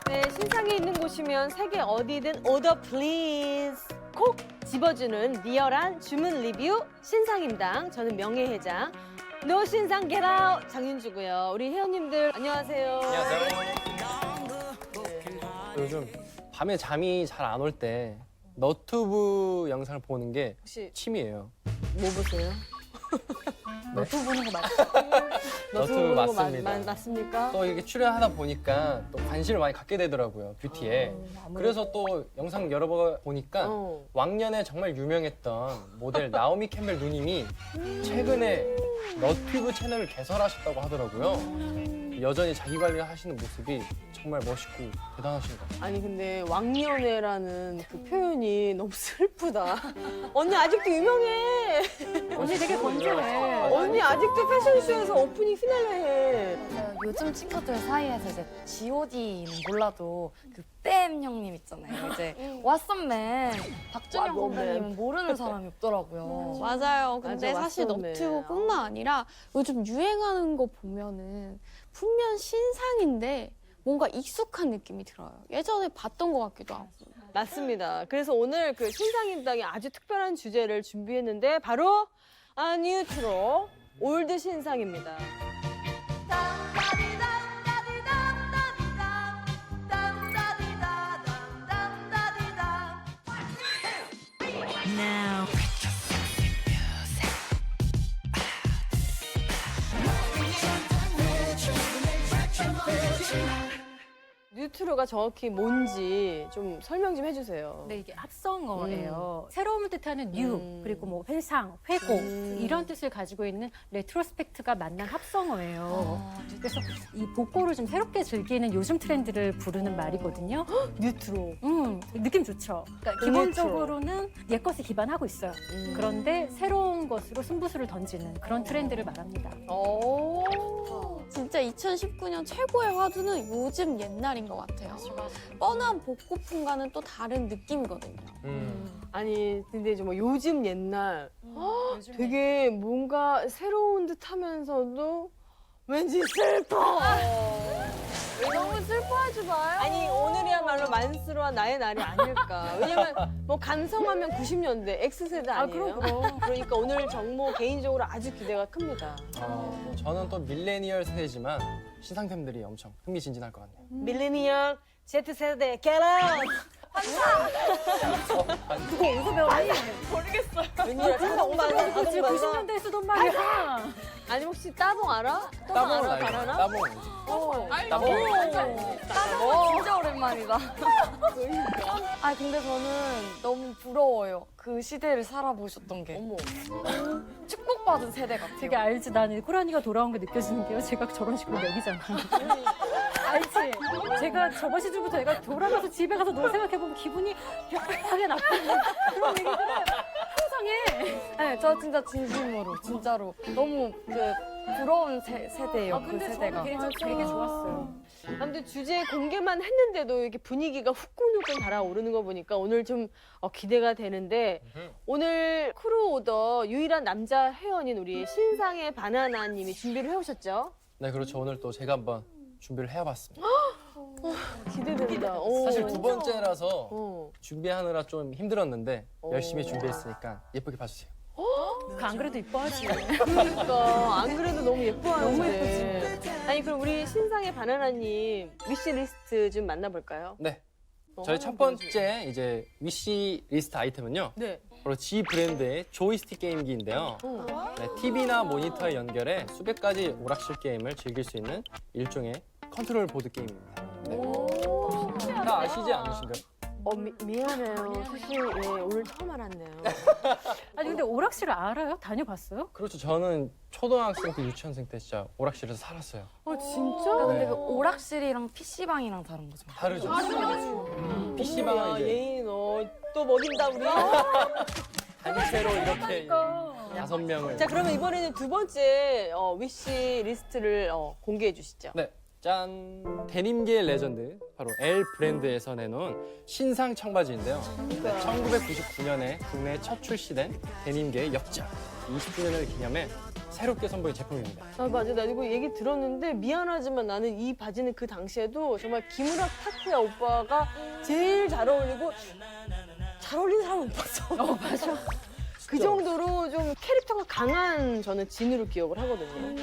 네, 신상이 있는 곳이면 세계 어디든 오더 플리즈. 콕 집어주는 리얼한 주문 리뷰 신상임당. 저는 명예회장 노신상 겟아웃 장윤주고요. 우리 회원님들 안녕하세요. 안녕하세요. 요즘 밤에 잠이 잘 안 올 때 너튜브 영상을 보는 게 혹시 취미예요. 뭐 보세요? 너튜브 보는 거 맞죠? 너튜브 맞습니다. 맞습니까? 또 이렇게 출연하다 보니까 또 관심을 많이 갖게 되더라고요, 뷰티에. 그래서 또 영상 여러 번 보니까 왕년에 정말 유명했던 모델 나오미 캠벨 누님이 최근에 너튜브 채널을 개설하셨다고 하더라고요. 여전히 자기 관리를 하시는 모습이 정말 멋있고 대단하신 것 같아요. 아니 근데 왕년에라는 그 표현이 너무 슬프다. 언니 아직도 유명해. 언니 되게 건조해. 언니 아직도 패션쇼에서 오프닝 피날레 해. 요즘 친구들 사이에서 이제 G.O.D는 몰라도 그 뺨 형님 있잖아요. 이제 왓썸맨 박준영 왓썸맨. 선배님은 모르는 사람이 없더라고요. 맞아요. 근데 맞아, 사실 맞습니다. 너튜브뿐만 아니라 요즘 유행하는 거 보면은 분명 신상인데 뭔가 익숙한 느낌이 들어요. 예전에 봤던 것 같기도 하고. 맞습니다. 그래서 오늘 그 신상임당에 아주 특별한 주제를 준비했는데 바로 뉴트로 올드 신상입니다. 뉴트로가 정확히 뭔지 좀 설명 좀 해주세요. 네, 이게 합성어예요. 새로움을 뜻하는 new, 그리고 뭐 회상, 회고 이런 뜻을 가지고 있는 레트로스펙트가 만난 합성어예요. 그래서 이 복고를 좀 새롭게 즐기는 요즘 트렌드를 부르는 말이거든요. 뉴트로. 느낌 좋죠. 그러니까 기본적으로는 옛 것에 기반하고 있어요. 그런데 새로운 것으로 승부수를 던지는 그런 트렌드를 말합니다. 오. 진짜 2019년 최고의 화두는 요즘 옛날인 것 같아요. 뻔한 복고풍과는 또 다른 느낌이거든요. 아니 근데 이제 뭐 요즘 옛날 되게 뭔가 새로운 듯하면서도 왠지 슬퍼. 너무 슬퍼하지 마요. 아니 오늘이야말로 만수로한 나의 날이 아닐까. 왜냐면 뭐 감성하면 90년대 X세대 아니에요? 그럼. 그러니까 오늘 정모 개인적으로 아주 기대가 큽니다. 저는 또 밀레니얼 세대지만 신상템들이 엄청 흥미진진할 것 같네요. 밀레니얼 Z세대 get out! 그거 어디서 배웠니? 웬일이야 자동 반응 그치, 자동 반응 90년대에 쓰던 말이야. 아니 혹시 따봉 알아? 따봉은 알죠? 잘하나? 따봉은 알죠? 따봉은 따봉은 진짜 오랜만이다. 아 근데 저는 너무 부러워요. 그 시대를 살아보셨던 게. 어머. 축복받은 세대 같아요. 되게 알지. 나는 호랑이가 돌아온 게 느껴지는 게요. 제가 저런 식으로 먹이잖아. 알지? 제가 저번 시즌부터 애가 돌아가서 집에 가서 너 생각해보면 기분이 묘하게 나쁜 그런 얘기들을 항상 해. 네, 저 진짜 진심으로 진짜로 너무 그 부러운 세대예요. 그 근데 세대가. 저는 되게 좋았어요. 아무튼 주제 공개만 했는데도 이렇게 분위기가 후끈후끈 달아오르는 거 보니까 오늘 좀 기대가 되는데 오늘 크루오더 유일한 남자 회원인 우리 신상의 바나나님이 준비를 해오셨죠? 네, 그렇죠. 오늘 또 제가 한번 준비를 해봤습니다. 기대된다. 사실 두 번째라서 어. 준비하느라 좀 힘들었는데 열심히 준비했으니까 예쁘게 봐주세요. 안 그래도 이뻐하지. 그러니까 안 그래도 너무 예뻐하는데. 아니 그럼 우리 신상의 바나나님 위시 리스트 좀 만나볼까요? 네. 저희 첫 번째 이제 위시 리스트 아이템은요. 네. 바로 G 브랜드의 조이스틱 게임기인데요. 네, TV나 모니터에 연결해 수백 가지 오락실 게임을 즐길 수 있는 일종의 컨트롤 보드 게임입니다. 네. 다 아시지 않으신가요? 미안해요. 사실 예, 오늘 처음 알았네요. 아니 근데 오락실을 알아요? 다녀봤어요? 그렇죠. 저는 초등학생 때, 유치원생 때 진짜 오락실에서 살았어요. 진짜? 근데 네. 그 오락실이랑 PC방이랑 다른 거죠. 다르죠. 야, PC방은 이제 예인 또 먹인다 우리. 단체로 이렇게 5명을. 자 그러면 이번에는 두 번째 위시 리스트를 공개해 주시죠. 네. 짠! 데님계의 레전드, 바로 L 브랜드에서 내놓은 신상 청바지인데요. 네, 1999년에 국내에 첫 출시된 데님계의 역작. 20주년을 기념해 새롭게 선보인 제품입니다. 아, 맞아. 나 이거 얘기 들었는데 미안하지만 나는 이 바지는 그 당시에도 정말 김우락 타쿠야 오빠가 제일 잘 어울리고 잘 어울리는 사람 못 봤어. 맞아. 그 정도로 좀 캐릭터가 강한 저는 진으로 기억을 하거든요.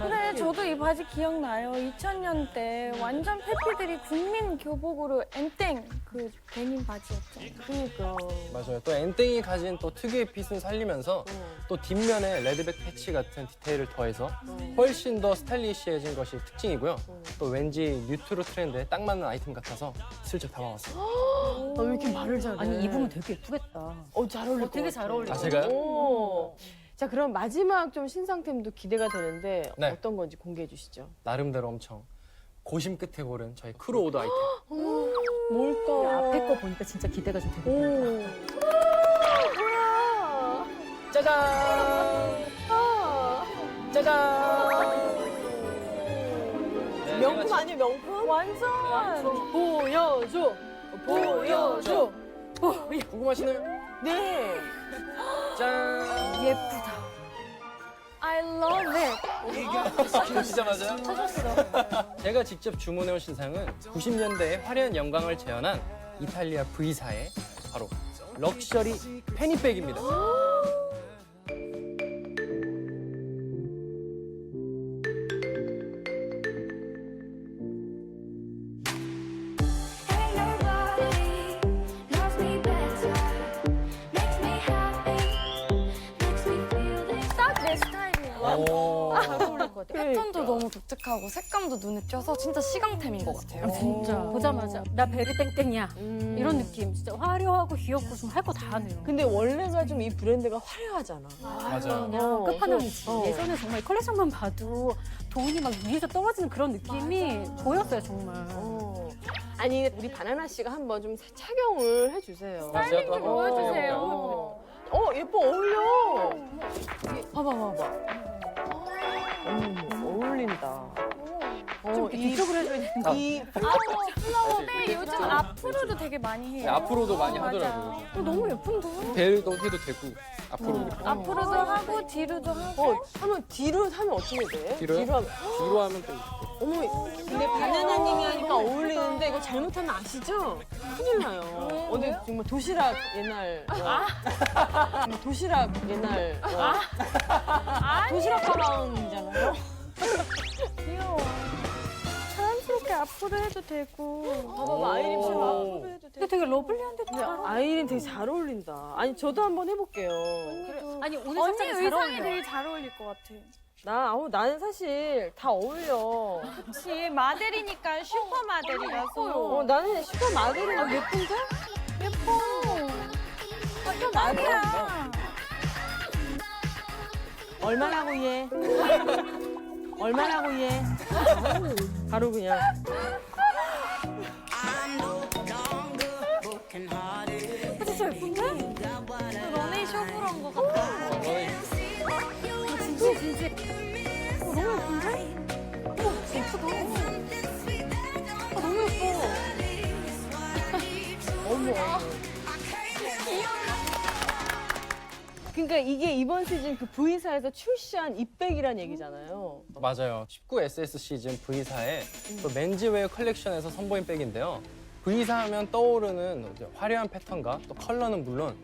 그래, 저도 이 바지 기억나요. 2000년 때 완전 페피들이 국민 교복으로 엔땡 그 데님 바지였잖아요. 그러니까. 맞아요. 또 엔땡이 가진 또 특유의 핏은 살리면서 또 뒷면에 레드백 패치 같은 디테일을 더해서 훨씬 더 스타일리시해진 것이 특징이고요. 또 왠지 뉴트로 트렌드에 딱 맞는 아이템 같아서 슬쩍 담아왔어요. 아, 왜 이렇게 말을 잘해? 아니 입으면 되게 예쁘겠다. 잘 어울릴 것 되게 같아. 잘 어울려. 아, 제가요? 오. 자, 그럼 마지막 좀 신상템도 기대가 되는데 네. 어떤 건지 공개해 주시죠. 나름대로 엄청 고심 끝에 고른 저희 크루오더 아이템. 뭘까? 앞에 거 보니까 진짜 기대가 좀 되게 오. 뭐야? 짜잔! 아, 짜잔! 네, 명품 제가 아니에요, 명품? 완전 보여줘! 보여줘! 궁금하시나요? 네. 짠! I love it. 보시자마자 제가 직접 주문해온 신상은 90년대의 화려한 영광을 재현한 이탈리아 V사의 바로 럭셔리 패니백입니다. Ain't nobody loves me better. Makes me happy. Makes me feel this. 딱 내 스타일이에요. 오. 잘 어울릴 것 같아. 패턴도 너무 독특하고 색감도 눈에 띄어서 진짜 시강템인 것 같아요. 진짜 보자마자 나 베리 땡땡이야 이런 느낌. 진짜 화려하고 귀엽고 좀 할 거 다 하네요. 근데 원래가 좀 이 브랜드가 화려하잖아. 맞아요. 끝판왕이지. 어. 예전에 정말 이 컬렉션만 봐도 돈이 막 위에서 떨어지는 그런 느낌이 보였어요 정말. 아니, 우리 바나나 씨가 한번 좀 착용을 해주세요. 제가 또 한번 보여주세요. 예뻐, 어울려. 봐봐, 봐봐. 어울린다. 좀 이쪽으로 해줘야 되는데. 이 근데 요즘 앞으로도 되게 많이 해요. 네, 앞으로도 많이 맞아. 하더라고요. 너무 예쁜데? 벨도 해도 되고 앞으로 이렇게. 앞으로도 하고 뒤로도 하고. 하면 뒤로 하면 어떻게 돼? 뒤로요? 뒤로 하면. 뒤로 하면 또 어머, 근데 바나나님이 하니까 어울리는데 이거 잘못하면 아시죠? 큰일 나요. 어디 정말 도시락 옛날. 정말 도시락 옛날. 도시락 가방이잖아요. 귀여워. 자연스럽게 앞으로 해도 되고. 봐봐, 아이린 씨 오. 앞으로 해도 돼. 근데 되게 러블리한데 잘 근데 어울려. 아이린 되게 잘 어울린다. 아니, 저도 한번 해볼게요. 아니 오늘 언니 살짝 잘 의상이 어울려. 되게 잘 어울릴 것 같아. 나는 사실 다 어울려. 그치, 마델이니까 슈퍼 마델이라서. 나는 슈퍼 마들이랑 예쁜데? 예뻐. 완전 마델이야. 얼마라고 얘? 얼마라고 얘? 바로 그냥. 진짜 예쁜데? 너네 쇼프로 한 것 같아. 진짜 진짜. 너무 예쁜데? 예쁘다. 너무 예뻐. 그러니까 이게 이번 시즌 그 V사에서 출시한 입백이란 얘기잖아요. 맞아요. 19SS 시즌 V사의 또 맨즈웨어 컬렉션에서 선보인 백인데요. V사 하면 떠오르는 이제 화려한 패턴과 또 컬러는 물론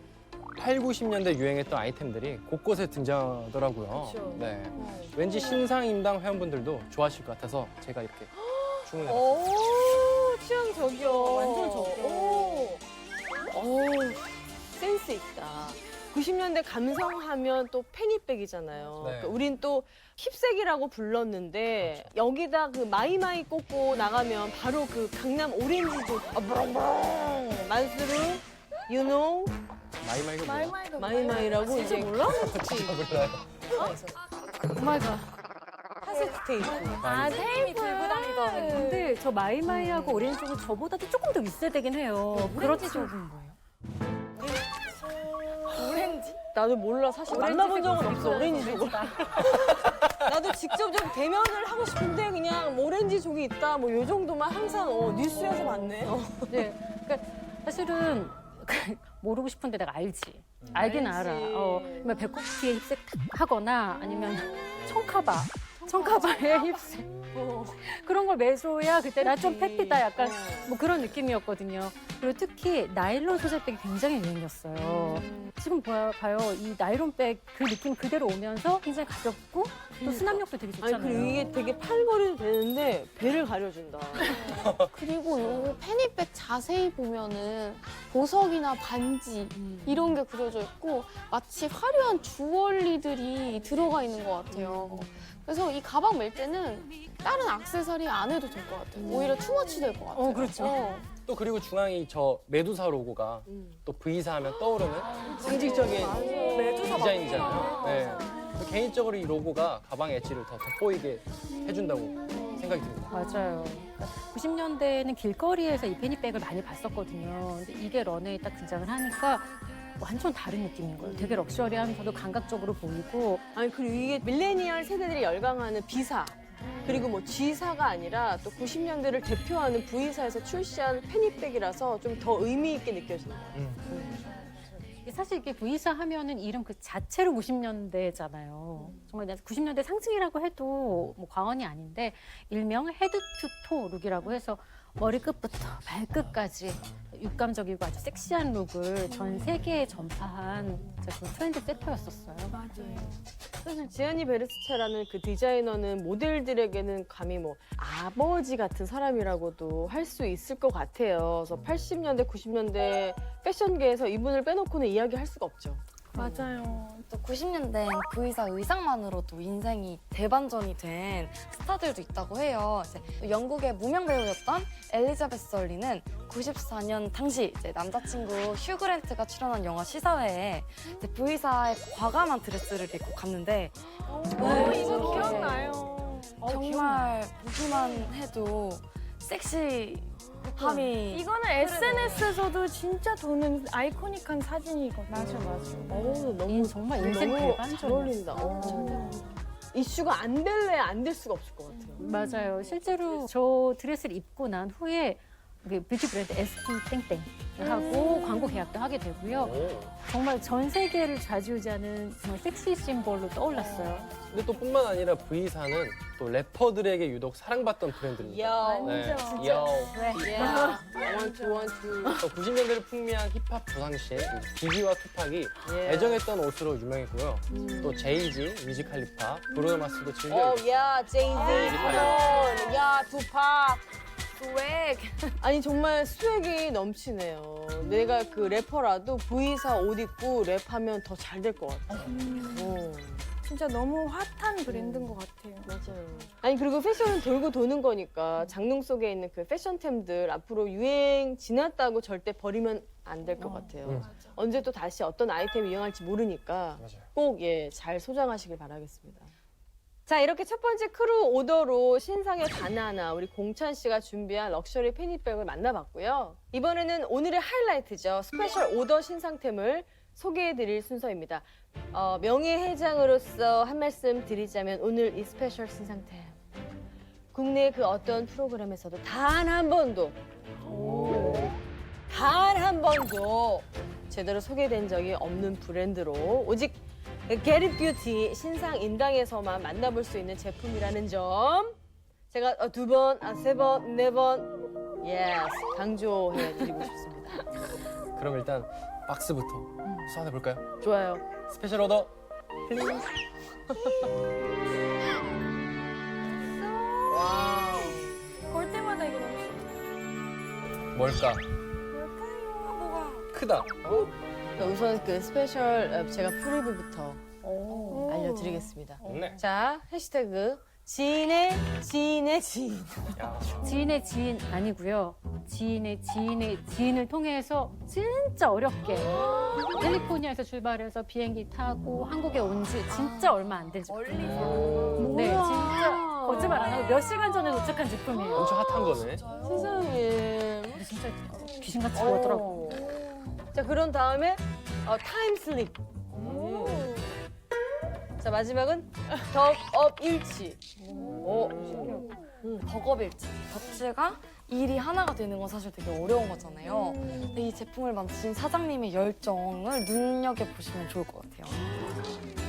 8, 90년대 유행했던 아이템들이 곳곳에 등장하더라고요. 그쵸. 네. 왠지 신상 임당 회원분들도 좋아하실 것 같아서 제가 이렇게 주문해봤어요. 오, 취향 저기요. 완전 저기요. 오, 센스 있다. 90년대 감성하면 또 패니백이잖아요. 네. 그러니까 우린 또 힙색이라고 불렀는데 여기다 그 마이마이 꽂고 나가면 바로 그 강남 오렌지도 브롱브롱 만수르 유노 마이마이가 뭐야? 마이마이가 마이마이라고 이제 몰라? 진짜 몰라요. 오마이갓. 카세트 테이프. 아, 테이프 들고 다니던. 근데 저 마이마이하고 오렌지 쪽은 저보다도 조금 더 윗세 되긴 해요. 그렇지 좀. 오렌지? 나도 몰라. 사실 만나본 적은 없어. 오렌지족을. 나도 직접 좀 대면을 하고 싶은데 그냥 오렌지족이 있다. 뭐 요 정도만 항상 뉴스에서 봤네. 네. 그러니까 사실은 모르고 싶은데 내가 알지. 알긴 알지. 알아. 뭐 배꼽 뒤에 힙색 하거나 아니면 청카바에 힙색. 그런 걸 매줘야 그때 나 좀 팩이다 약간 뭐 그런 느낌이었거든요. 그리고 특히 나일론 소재백이 굉장히 유행이었어요. 지금 봐요. 이 나일론백 그 느낌 그대로 오면서 굉장히 가볍고 또 수납력도 되게 아니 좋잖아요. 그리고 이게 되게 팔걸이도 되는데 배를 가려준다. 그리고 요 페니백 자세히 보면은 보석이나 반지 이런 게 그려져 있고 마치 화려한 주얼리들이 들어가 있는 것 같아요. 그래서 이 가방 멜 때는 다른 액세서리 안 해도 될 것 같아요. 오히려 투머치 될 것 같아요. 그렇죠. 또 그리고 중앙이 저 메두사 로고가 또 V사 하면 떠오르는 상징적인 디자인이잖아요. 네. 그래서 개인적으로 이 로고가 가방 엣지를 더 돋보이게 해준다고 생각이 듭니다. 맞아요. 90년대에는 길거리에서 이 페니백을 많이 봤었거든요. 근데 이게 런웨이에 딱 등장을 하니까 완전 다른 느낌인 거예요. 되게 럭셔리하면서도 감각적으로 보이고 아니 그리고 이게 밀레니얼 세대들이 열광하는 B사 그리고 뭐 G사가 아니라 또 90년대를 대표하는 V사에서 출시한 페니백이라서 좀 더 의미 있게 느껴진다. 사실 이게 V사 하면은 이름 그 자체로 90년대잖아요. 정말 90년대 상징이라고 해도 뭐 과언이 아닌데 일명 헤드 투 토 룩이라고 해서 머리끝부터 발끝까지 육감적이고 아주 섹시한 룩을 전 세계에 전파한 그 트렌드 세터였었어요. 사실 지아니 베르스체라는 그 디자이너는 모델들에게는 감히 뭐 아버지 같은 사람이라고도 할 수 있을 것 같아요. 그래서 80년대, 90년대 패션계에서 이분을 빼놓고는 이야기할 수가 없죠. 맞아요. 또 90년대 V사 의상만으로도 인생이 대반전이 된 스타들도 있다고 해요. 이제 영국의 무명 배우였던 엘리자베스 얼리는 94년 당시 이제 남자친구 휴 그랜트가 출연한 영화 시사회에 이제 V사의 과감한 드레스를 입고 갔는데 이거 기억나요. 정말 보기만 해도 섹시함이 이거는 SNS에서도 진짜 도는 아이코닉한 사진이거든요. 맞아. 너무 정말 인생 너무 대반전. 잘 어울린다. 이슈가 안 될래 안 될 수가 없을 것 같아요. 맞아요. 실제로 저 드레스를 입고 난 후에 뷰티 브랜드 ST 땡땡 하고 광고 계약도 하게 되고요. 정말 전 세계를 좌지우지하는 정말 섹시 심볼로 떠올랐어요. 근데 또 뿐만 아니라 V사는 또 래퍼들에게 유독 사랑받던 브랜드입니다. 야, 네. 진짜. 요. 야, 원투. 또 90년대를 풍미한 힙합 조상신 비기와 투팍이 예. 애정했던 옷으로 유명했고요. 또 제이지, 위즈 칼리파, 브루노 마스도 즐겨 야, 제이지, 컴온. 야, 투팍. 스웩 아니 정말 스웩이 넘치네요. 내가 그 래퍼라도 V사 옷 입고 랩하면 더 잘 될 것 같아요. 진짜 너무 핫한 브랜드인 것 같아요. 맞아요. 아니 그리고 패션은 돌고 도는 거니까 장롱 속에 있는 그 패션템들 앞으로 유행 지났다고 절대 버리면 안 될 것 같아요. 언제 또 다시 어떤 아이템이 유행할지 모르니까 맞아요. 꼭 잘 소장하시길 바라겠습니다. 자, 이렇게 첫 번째 크루 오더로 신상의 바나나 우리 공찬 씨가 준비한 럭셔리 페니백을 만나봤고요. 이번에는 오늘의 하이라이트죠. 스페셜 오더 신상템을 소개해드릴 순서입니다. 명예회장으로서 한 말씀 드리자면 오늘 이 스페셜 신상템 국내 그 어떤 프로그램에서도 단 한 번도 제대로 소개된 적이 없는 브랜드로 오직 Get It Beauty 신상 인당에서만 만나볼 수 있는 제품이라는 점 제가 2번, 3번, 4번 강조해드리고 싶습니다. 그럼 일단 박스부터 소환해 볼까요? 좋아요. 스페셜 오더 플리즈. 볼 때마다 이거 너무 좋아요. 뭘까? 크다. 우선 그 스페셜 제가 프리뷰부터 알려드리겠습니다. 네. 자, 해시태그 지인의 지인의 지인. 야, 지인의 지인 아니고요. 지인의 지인의 지인을 통해서 진짜 어렵게 캘리포니아에서 출발해서 비행기 타고 한국에 온 지 진짜 얼마 안 된 제품. 네, 진짜 거짓말 안 하고 몇 시간 전에 도착한 제품이에요. 엄청 핫한 거네. 세상에. 근데 진짜 귀신같이 보더라고요. 자, 그런 다음에 타임슬립. 자, 마지막은 덕업 일치. 덕업일지 덕질가 일이 하나가 되는 건 사실 되게 어려운 거잖아요. 근데 이 제품을 만드신 사장님의 열정을 눈여겨보시면 좋을 것 같아요.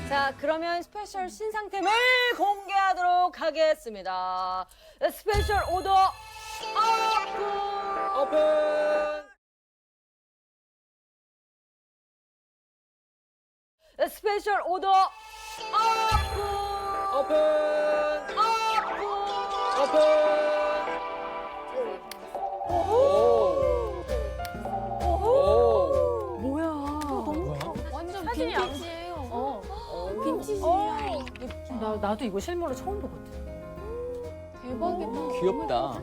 자, 그러면 스페셜 신상템을 공개하도록 하겠습니다. 스페셜 오더 오픈! 오픈! 스페셜 오더 오픈! 오픈! 오픈! 오픈! 오! 뭐야? 완전 사진이 안 빈티지예요. 빈티지야. 나도 이거 실물로 처음 보거든. 대박이다. 귀엽다.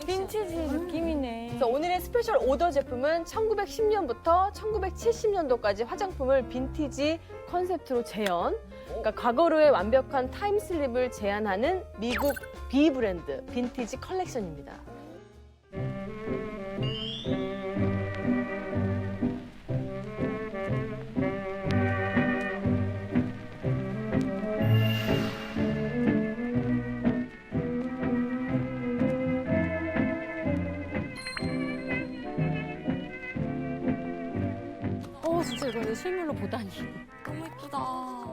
빈티지 느낌이네. 그래서 오늘의 스페셜 오더 제품은 1910년부터 1970년도까지 화장품을 빈티지 컨셉트로 재현. 그러니까 과거로의 완벽한 타임슬립을 제안하는 미국 B 브랜드 빈티지 컬렉션입니다. 진짜 이거는 실물로 보다니. 너무 예쁘다.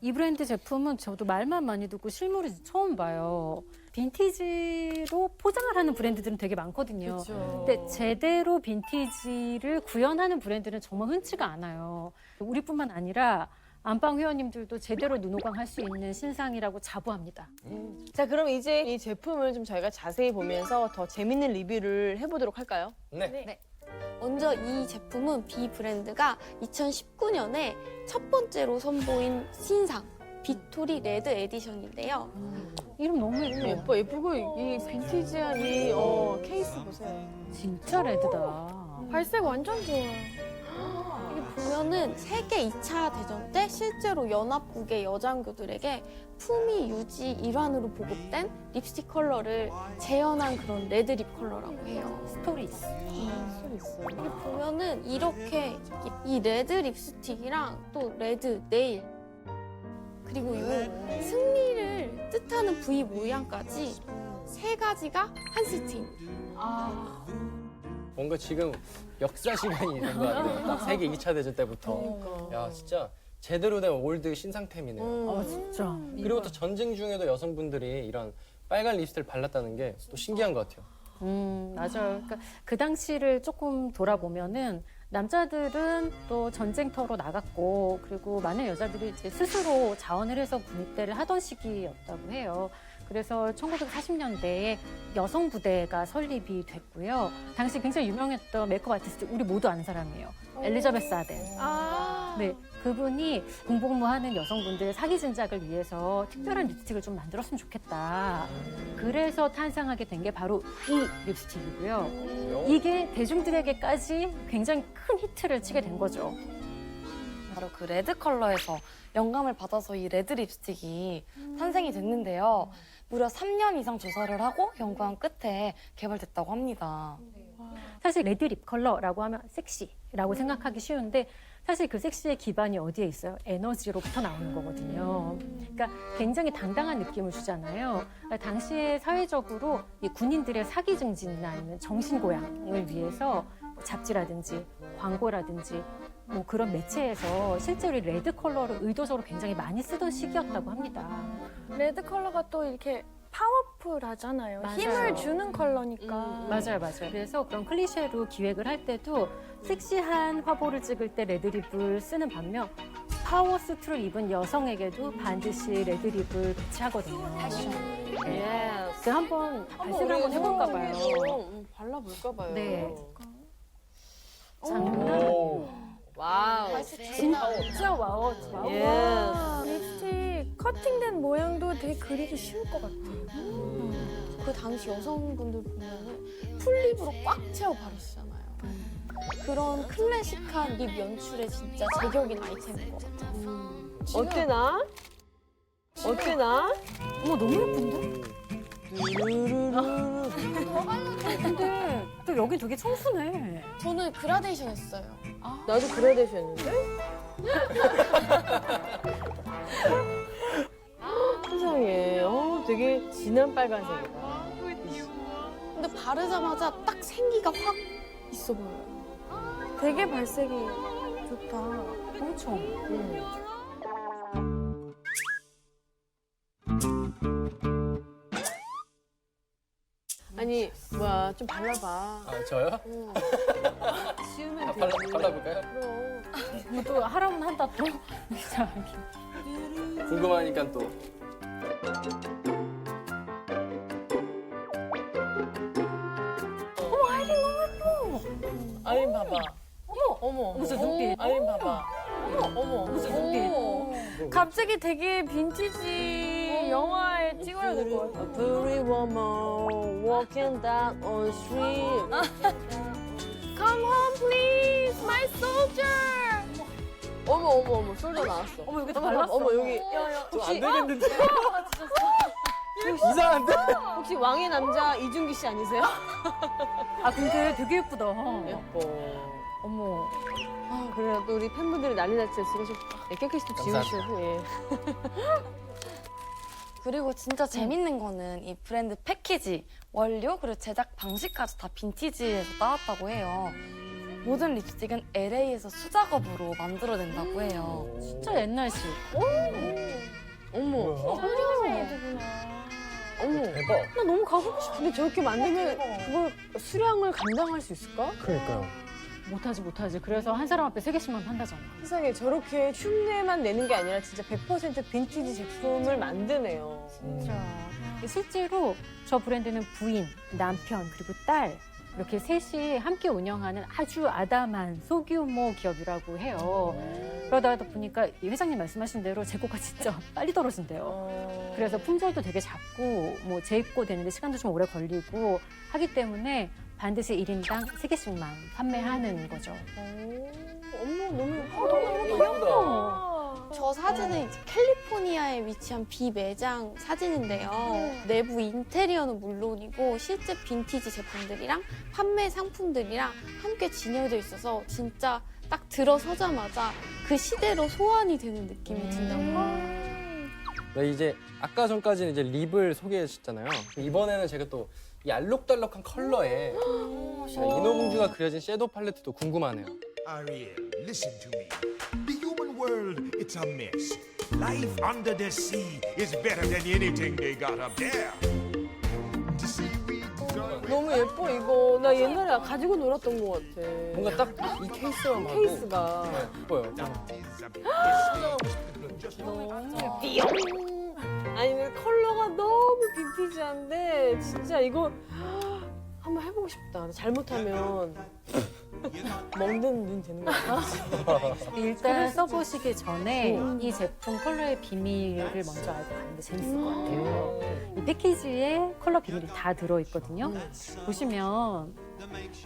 이 브랜드 제품은 저도 말만 많이 듣고 실물을 처음 봐요. 빈티지로 포장을 하는 브랜드들은 되게 많거든요. 근데 제대로 빈티지를 구현하는 브랜드는 정말 흔치가 않아요. 우리뿐만 아니라 안방 회원님들도 제대로 눈호강할 수 있는 신상이라고 자부합니다. 자, 그럼 이제 이 제품을 좀 저희가 자세히 보면서 더 재밌는 리뷰를 해보도록 할까요? 네. 먼저 이 제품은 B 브랜드가 2019년에 첫 번째로 선보인 신상 빅토리 레드 에디션인데요. 이름 너무 예뻐. 예쁘고 이 빈티지한 이 케이스 보세요. 진짜 레드다. 발색 완전 좋아요. 여기 보면은 세계 2차 대전 때 실제로 연합국의 여장교들에게 품위 유지 일환으로 보급된 립스틱 컬러를 재현한 그런 레드 립 컬러라고 해요. 스토리스. 여기 보면은 이렇게 이 레드 립스틱이랑 또 레드 네일 그리고 이 승리를 뜻하는 V 모양까지 세 가지가 한 세트입니다. 뭔가 지금 역사 시간이 된 것 같아요. 딱 세계 2차 대전 때부터. 야, 진짜 제대로 된 올드 신상템이네요. 진짜. 그리고 또 전쟁 중에도 여성분들이 이런 빨간 립스틱을 발랐다는 게 또 신기한 것 같아요. 맞아요. 그러니까 그 당시를 조금 돌아보면은 남자들은 또 전쟁터로 나갔고 그리고 많은 여자들이 이제 스스로 자원을 해서 군입대를 하던 시기였다고 해요. 그래서 1940년대에 여성 부대가 설립이 됐고요. 당시 굉장히 유명했던 메이크업 아티스트 우리 모두 아는 사람이에요. 엘리자베스 아덴. 네, 그분이 공복무하는 여성분들 사기 진작을 위해서 특별한 립스틱을 좀 만들었으면 좋겠다. 그래서 탄생하게 된 게 바로 이 립스틱이고요. 이게 대중들에게까지 굉장히 큰 히트를 치게 된 거죠. 바로 그 레드 컬러에서 영감을 받아서 이 레드 립스틱이 탄생이 됐는데요. 무려 3년 이상 조사를 하고 연구한 끝에 개발됐다고 합니다. 사실 레드 립 컬러라고 하면 섹시라고 생각하기 쉬운데 사실 그 섹시의 기반이 어디에 있어요? 에너지로부터 나오는 거거든요. 그러니까 굉장히 당당한 느낌을 주잖아요. 그러니까 당시에 사회적으로 이 군인들의 사기 증진이나 아니면 정신고양을 위해서 잡지라든지 광고라든지 뭐 그런 매체에서 실제로 이 레드 컬러를 의도적으로 굉장히 많이 쓰던 시기였다고 합니다. 레드 컬러가 또 이렇게 파워풀하잖아요. 맞아요. 힘을 주는 컬러니까. 맞아요. 그래서 그런 클리셰로 기획을 할 때도 섹시한 화보를 찍을 때 레드립을 쓰는 반면 파워 수트를 입은 여성에게도 반드시 레드립을 배치하거든요. 네. 제가 한번 발색을 한번 해볼까 봐요. 발라볼까 봐요. 네. 장난. 오. 와우. 진짜 와우. 예. 립스틱 커팅된 모양도 되게 그리기 쉬울 것 같아요. 그 당시 여성분들 보면은 풀립으로 꽉 채워 바르시잖아요. 그런 클래식한 립 연출에 진짜 제격인 아이템인 것 같아요. 어때나? 어때나? 어머 너무 예쁜데? 근데 또 여기 되게 청순해. 저는 그라데이션 했어요. 나도 그라데이션인데? 세상에, 되게 진한 빨간색이다. 바르자마자 딱 생기가 확 있어 보여요. 되게 발색이 좋다. 엄청. 아니 뭐야 좀 발라봐. 아, 저요? 지우면 아, 되지. 발라볼까요? 그럼. 또 하라면 한다 또. 이상하게. 궁금하니까 또. 아린 봐봐. 어머. 무슨 눈빛. 아린 봐봐. 어머. 무슨 눈빛. 갑자기 되게 빈티지 영화에 찍어야 될 것 같아. A pretty woman walking down on street. Come home please, my soldier. 어머, 솔더 나왔어. 어머, 여기 어머, 발랐어. 어머, 여기. 안 되겠는데? 이상한데? 혹시 왕의 남자 이준기 씨 아니세요? 아 근데 되게 예쁘다. 예뻐. 어머. 아, 그래요. 또 우리 팬분들이 난리 났죠. 지금 좀 깨끗이 좀 지우시고, 예. 그리고 진짜 재밌는 거는 이 브랜드 패키지, 원료, 그리고 제작 방식까지 다 빈티지에서 따왔다고 해요. 모든 립스틱은 LA에서 수작업으로 만들어낸다고 해요. 진짜 옛날식. 어머. 어머. 대박. 나 너무 가보고 싶은데 저렇게 만들면 그걸 수량을 감당할 수 있을까? 그러니까요. 못하지. 그래서 한 사람 앞에 3개씩만 판다잖아. 세상에 저렇게 흉내만 내는 게 아니라 진짜 100% 빈티지 제품을 만드네요. 진짜. 실제로 저 브랜드는 부인, 남편, 그리고 딸 이렇게 셋이 함께 운영하는 아주 아담한 소규모 기업이라고 해요. 그러다 보니까 이 회장님 말씀하신 대로 재고가 진짜 빨리 떨어진대요. 그래서 품절도 되게 작고 뭐 재입고 되는데 시간도 좀 오래 걸리고 하기 때문에 반드시 1인당 3개씩만 판매하는 거죠. 어머, 너무 예쁘다. 저 사진은 이제 캘리포니아에 위치한 비매장 사진인데요. 내부 인테리어는 물론이고 실제 빈티지 제품들이랑 판매 상품들이랑 함께 진열되어 있어서 진짜 딱 들어서자마자 그 시대로 소환이 되는 느낌이 든다고. 네, 이제 아까 전까지는 이제 립을 소개했잖아요. 이번에는 제가 또 이 알록달록한 컬러에 인어공주가 그려진 섀도우 팔레트도 궁금하네요. Ariel, listen to me. The human world, it's a mess. Life under the sea is better than anything they got up there. The seaweed 너무 예뻐 이거. 나 옛날에 가지고 놀았던 것 같아. 뭔가 딱 이 케이스만 봐도 케이스가. 네, 예뻐요. 아니 근데 컬러가 너무 빈티지한데 진짜 이거 한번 해보고 싶다. 잘못하면 먹는 눈 되는 거 같아. 일단 써보시기 전에 이 제품 컬러의 비밀을 먼저 알고 가는 게 재밌을 것 같아요. 이 패키지에 컬러 비밀이 다 들어있거든요. 보시면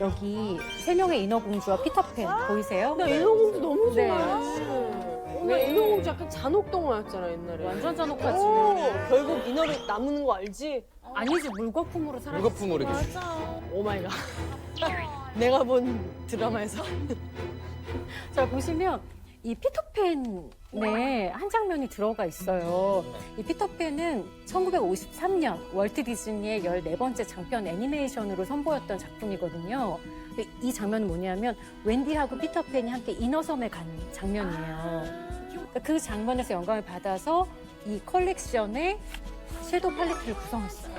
여기 3명의 인어공주와 피터팬 보이세요? 나 인어공주 너무 네. 좋아해. 나 인어공주 약간 잔혹동화였잖아 옛날에. 완전 잔혹하지. 결국 인어를 남는 거 알지? 아니지, 물거품으로 살아. 물거품으로 이렇게. 오 마이 갓. 내가 본 드라마에서. 자, 보시면 이 피터팬에 한 장면이 들어가 있어요. 이 피터팬은 1953년 월트 디즈니의 14번째 장편 애니메이션으로 선보였던 작품이거든요. 이 장면은 뭐냐면 웬디하고 피터팬이 함께 인어섬에 간 장면이에요. 그러니까 그 장면에서 영감을 받아서 이 컬렉션의 섀도우 팔레트를 구성했어요.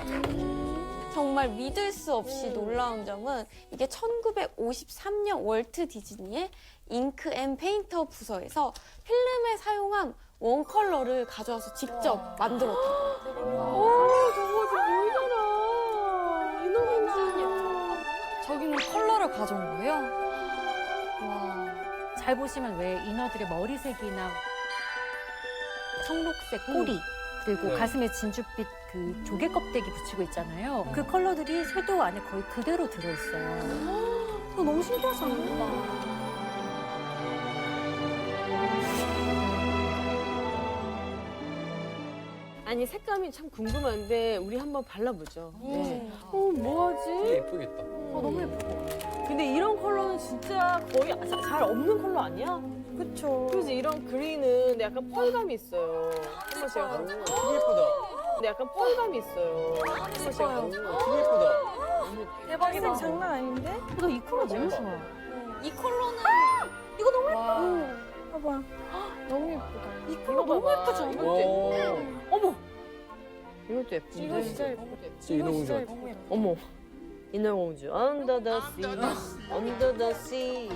정말 믿을 수 없이 놀라운 점은 이게 1953년 월트 디즈니의 잉크 앤 페인터 부서에서 필름에 사용한 원 컬러를 가져와서 직접 만들었다고. 저거 보이잖아. 인어공주. 저기는 컬러를 가져온 거예요? 와. 잘 보시면 왜 인어들의 머리색이나 청록색 꼬리 그리고 네. 가슴에 진주빛 그 조개 껍데기 붙이고 있잖아요. 그 컬러들이 섀도우 안에 거의 그대로 들어있어요. 그거 너무 신기하지 않나? 아니 색감이 참 궁금한데 우리 한번 발라보죠. 네. 뭐하지? 예쁘겠다. 너무 예쁘고. 근데 이런 컬러는 진짜 거의 잘 없는 컬러 아니야? 그쵸. 그지 이런 그린은 약간 펄감이 있어요. 한번 제가 되게 예쁘다. 근데 약간 펄감이 있어요. 한번 제가 되게 예쁘다. 대박이다. 장난 아닌데? 나 이 컬러 너무 좋아. 이 컬러는 이거 너무 와, 봐봐. 너무 예쁘다. 이 컬러 너무 예쁘지 않아? 오. 어머. 이것도 예쁜데. 이거 진짜 예쁘다. 진짜 인어공주 같아. 어머. 인어공주. Under the sea. Under the sea.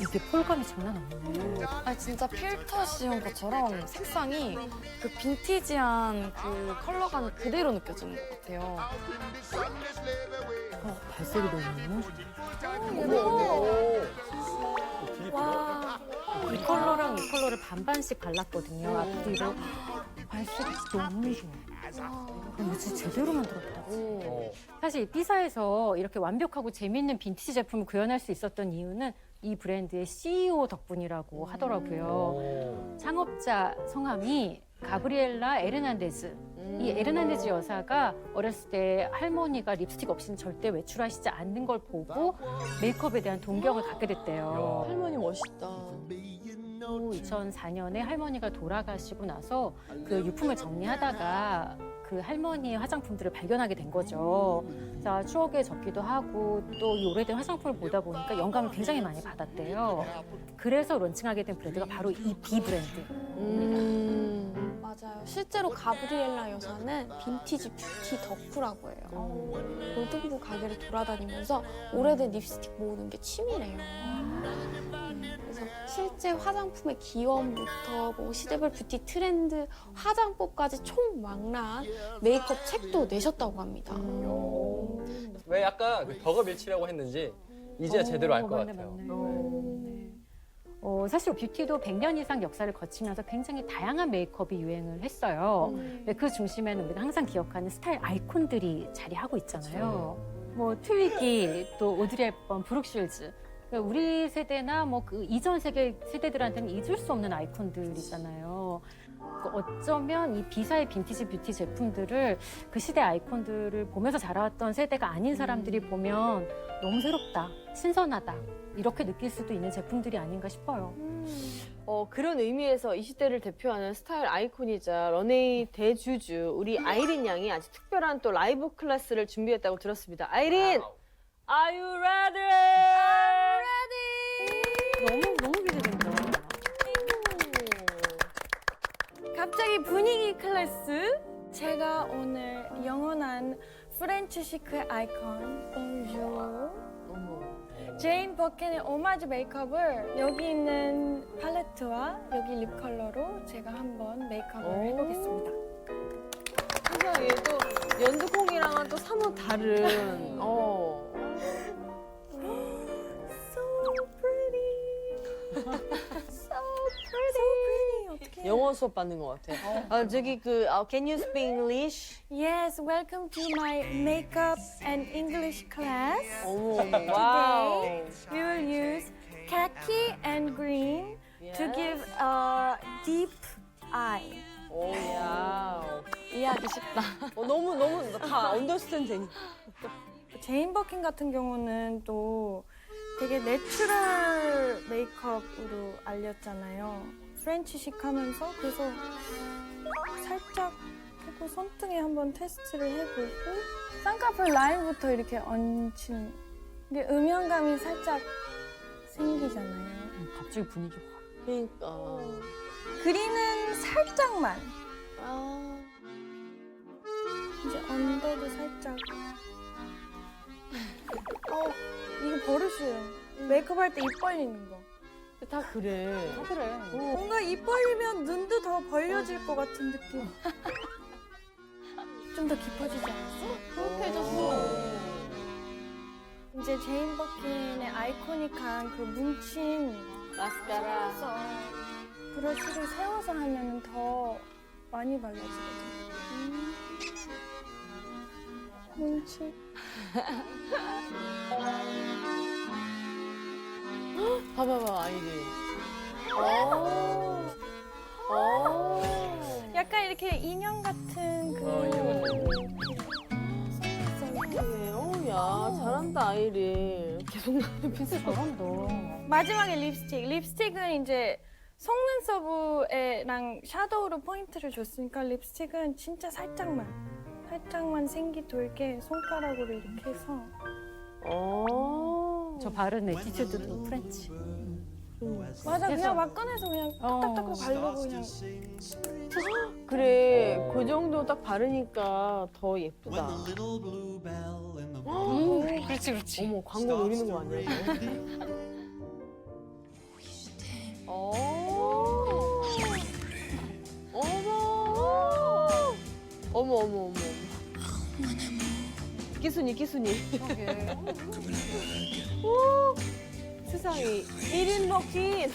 이게 펄감이 장난 아니네. 아니 진짜 필터 씌운 것처럼 색상이 그 빈티지한 그 컬러감이 그대로 느껴지는 것 같아요. 발색이 너무 이 컬러랑 이 컬러를 반반씩 발랐거든요. 앞뒤로. 발색이 너무 좋아. 진짜 제대로 만들었다. 사실 이 B사에서 이렇게 완벽하고 재밌는 빈티지 제품을 구현할 수 있었던 이유는 이 브랜드의 CEO 덕분이라고 하더라고요. 창업자 성함이 가브리엘라 에르난데즈. 이 에르난데즈 여사가 어렸을 때 할머니가 립스틱 없이는 절대 외출하시지 않는 걸 보고 메이크업에 대한 동경을 갖게 됐대요. 할머니 멋있다. 2004년에 할머니가 돌아가시고 나서 그 유품을 정리하다가 그 할머니의 화장품들을 발견하게 된 거죠. 자, 추억에 적기도 하고 또 이 오래된 화장품을 보다 보니까 영감을 굉장히 많이 받았대요. 그래서 론칭하게 된 브랜드가 바로 이 B 브랜드. 맞아요. 실제로 가브리엘라 여사는 빈티지 뷰티 덕후라고 해요. 골든부 가게를 돌아다니면서 오래된 립스틱 모으는 게 취미래요. 그래서 실제 화장품의 기원부터 뭐 시대별 뷰티 트렌드, 화장법까지 총망라한 메이크업 책도 내셨다고 합니다. 왜 아까 그 덕업일치라고 했는지 이제야 제대로 알 것 맞네, 같아요. 맞네. 사실 뷰티도 100년 이상 역사를 거치면서 굉장히 다양한 메이크업이 유행을 했어요. 그 중심에는 우리가 항상 기억하는 스타일 아이콘들이 자리하고 있잖아요. 뭐 트위기, 또 오드리 헵번, 브룩 실즈. 그러니까 우리 세대나 뭐 그 이전 세대들한테는 잊을 수 없는 아이콘들이잖아요. 어쩌면 이 B사의 빈티지 뷰티 제품들을 그 시대 아이콘들을 보면서 자라왔던 세대가 아닌 사람들이 보면 너무 새롭다, 신선하다 이렇게 느낄 수도 있는 제품들이 아닌가 싶어요. 그런 의미에서 이 시대를 대표하는 스타일 아이콘이자 런웨이 대주주 우리 아이린 양이 아주 특별한 또 라이브 클래스를 준비했다고 들었습니다. 아이린, are you ready? 너무 기대된다. 갑자기 분위기 클래스. 제가 오늘 영원한 프렌치 시크의 아이콘 봉주 제인 버켄의 오마주 메이크업을 여기 있는 팔레트와 여기 립 컬러로 제가 한번 메이크업을 해보겠습니다. 세상에 또 연두콩이랑은 또 사뭇 다른. So pretty. 어떻게? 영어 수업 받는 것 같아. 저기 can you speak English? Yes, welcome to my makeup and English class. 어머, 와우. We will use khaki and green to give a deep eye. 오, 야. 이해하기 쉽다. 너무 다 언더스탠드 되니까. 제인 버킨 같은 경우는 또 되게 내추럴 메이크업으로 알렸잖아요. 프렌치식 하면서 그래서 살짝 하고 손등에 한번 테스트를 해보고 쌍꺼풀 라인부터 이렇게 얹히는 이게 음영감이 살짝 생기잖아요. 갑자기 분위기 확. 그러니까. 그리는 살짝만 아. 이제 언더도 살짝 이거 버릇이에요. 메이크업 할 때 입 벌리는 거. 다 그래. 그래. 뭔가 입 벌리면 눈도 더 벌려질 것 같은 느낌. 좀 더 깊어지지 않았어? 행복해졌어. 이제 제인 버킨의 아이코닉한 그 뭉친 마스카라. 브러쉬를 세워서 하면 더 많이 발라지거든요. 뭉치. 봐봐봐, 아이린. 약간 이렇게 인형 같은 그 야, 잘한다, 아이린. 계속 나는 비슷해. 잘한다. 마지막에 립스틱. 립스틱은 이제 속눈썹이랑 샤도우로 포인트를 줬으니까 립스틱은 진짜 살짝만 살짝만 생기 돌게 손가락으로 이렇게 해서 저 바른 에티튜드도 프렌치. 맞아 그냥 막 꺼내서 그냥 탁탁탁 바르고 그냥 그래, 그 정도 딱 바르니까 더 예쁘다. 그렇지, 그렇지. 어머, 광고 노리는 거 아니야? 오. 어머, 어머, 어머. 끼순이, 끼순이. 오, 세상에. 1인 머핀.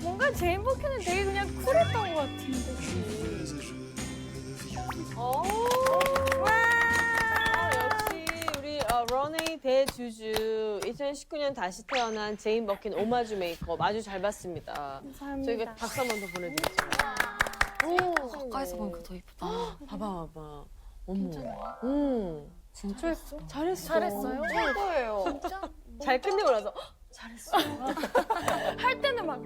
뭔가 제인 버킨은 되게 그냥 쿨했던 것 같은데. 역시 우리 런웨이 대주주 2019년 다시 태어난 제인 버킨 오마주 메이크업 아주 잘 봤습니다. 감사합니다. 저희가 박수 한 번 더 보내드릴게요. 가까이서 보니까 더 이쁘다. 봐봐, 봐봐. 어머. 응. 진짜 예뻐. 잘했어. 잘했어요? 최고예요. 진짜? 잘 끝내고 나서 헉, 잘했어. 할 때는 막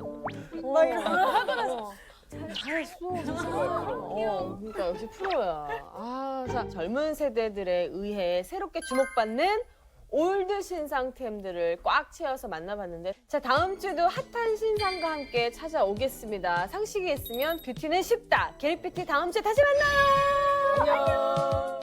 잘했어. 그러니까 역시 프로야. 아, 자, 젊은 세대들에 의해 새롭게 주목받는 올드 신상템들을 꽉 채워서 만나봤는데, 자, 다음 주도 핫한 신상과 함께 찾아오겠습니다. 상식이 있으면 뷰티는 쉽다. 게리피티 다음 주에 다시 만나요. 안녕.